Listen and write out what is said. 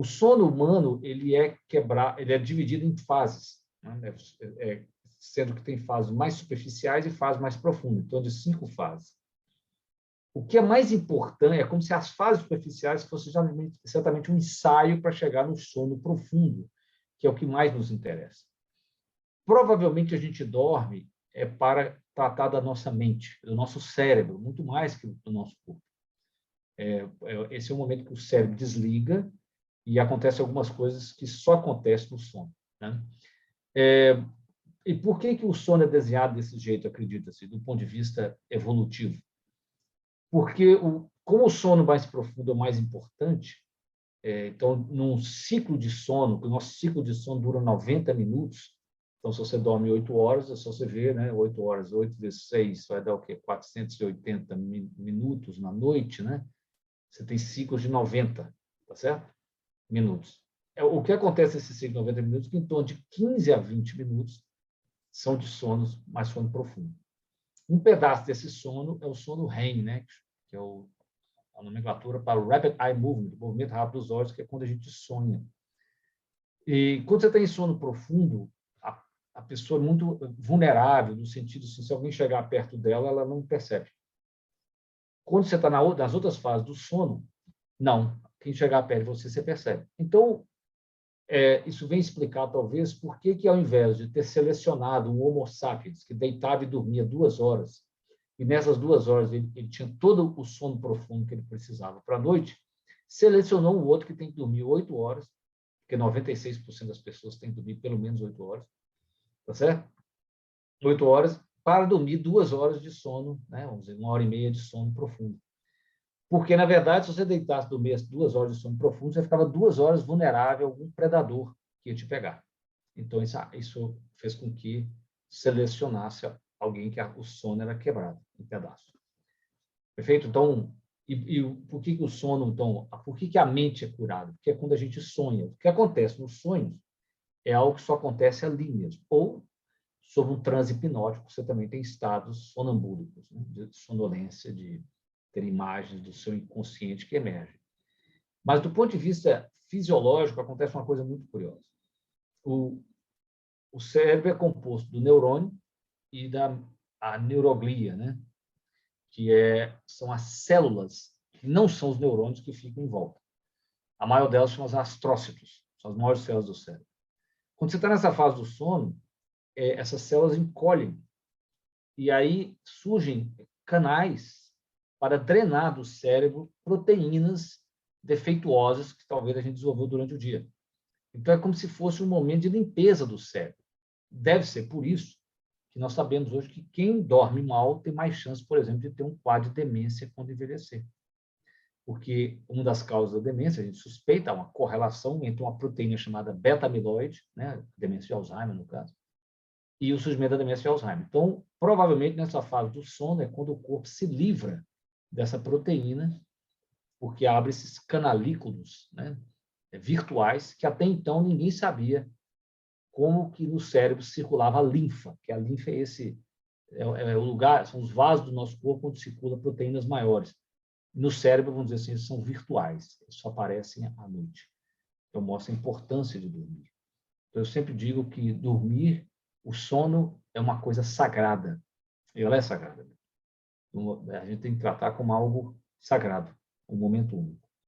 O sono humano ele é dividido em fases, né? Sendo que tem fases mais superficiais e fases mais profundas, então de 5 fases. O que é mais importante é como se as fases superficiais fossem exatamente um ensaio para chegar no sono profundo, que é o que mais nos interessa. Provavelmente a gente dorme para tratar da nossa mente, do nosso cérebro, muito mais que do nosso corpo. Esse é o momento que o cérebro desliga e acontecem algumas coisas que só acontecem no sono, né? E por que o sono é desenhado desse jeito, acredita-se, do ponto de vista evolutivo? Porque, como o sono mais profundo é o mais importante, então, num ciclo de sono, que o nosso ciclo de sono dura 90 minutos, então, se você dorme 8 horas, é só você ver, né? 8 horas, 8 vezes 6, vai dar o quê? 480 minutos na noite, né? Você tem ciclos de 90, tá certo? Minutos. O que acontece nesse ciclo de 90 minutos? Que em torno de 15 a 20 minutos são de sonos, mais sono profundo. Um pedaço desse sono é o sono REM, né? Que é a nomenclatura para o Rapid Eye Movement, o movimento rápido dos olhos, que é quando a gente sonha. E quando você está em sono profundo, a pessoa é muito vulnerável, no sentido de, se alguém chegar perto dela, ela não percebe. Quando você está nas outras fases do sono, não. Quem chegar perto de você, você percebe. Então, isso vem explicar, talvez, por que ao invés de ter selecionado um Homo sapiens que deitava e dormia 2 horas, e nessas 2 horas ele tinha todo o sono profundo que ele precisava para a noite, selecionou um outro que tem que dormir 8 horas, porque 96% das pessoas têm que dormir pelo menos 8 horas, tá certo? 8 horas, para dormir 2 horas de sono, né? Vamos dizer, 1h30 de sono profundo. Porque, na verdade, se você deitasse e dormisse 2 horas de sono profundo, você ficava 2 horas vulnerável a algum predador que ia te pegar. Então, isso fez com que selecionasse alguém que o sono era quebrado em pedaços. Perfeito? Então, por que o sono, então, por que a mente é curada? Porque é quando a gente sonha. O que acontece nos sonhos é algo que só acontece ali mesmo. Ou, sob um transe hipnótico, você também tem estados sonambúlicos, né? De sonolência, de ter imagens do seu inconsciente que emergem. Mas, do ponto de vista fisiológico, acontece uma coisa muito curiosa. O cérebro é composto do neurônio e da neuroglia, né? Que são as células, que não são os neurônios que ficam em volta. A maior delas são os astrócitos, são as maiores células do cérebro. Quando você está nessa fase do sono, essas células encolhem e aí surgem canais para drenar do cérebro proteínas defeituosas que talvez a gente desenvolveu durante o dia. Então, é como se fosse um momento de limpeza do cérebro. Deve ser por isso que nós sabemos hoje que quem dorme mal tem mais chance, por exemplo, de ter um quadro de demência quando envelhecer. Porque uma das causas da demência, a gente suspeita uma correlação entre uma proteína chamada beta-amiloide, né, demência de Alzheimer, no caso, e o surgimento da demência de Alzheimer. Então, provavelmente, nessa fase do sono é quando o corpo se livra dessa proteína, porque abre esses canalículos, né, virtuais, que até então ninguém sabia como que no cérebro circulava a linfa, que a linfa é o lugar, são os vasos do nosso corpo onde circula proteínas maiores. No cérebro, vamos dizer assim, são virtuais, só aparecem à noite. Então, mostra a importância de dormir. Então, eu sempre digo que dormir, o sono é uma coisa sagrada. E ela é sagrada. A gente tem que tratar como algo sagrado, um momento único.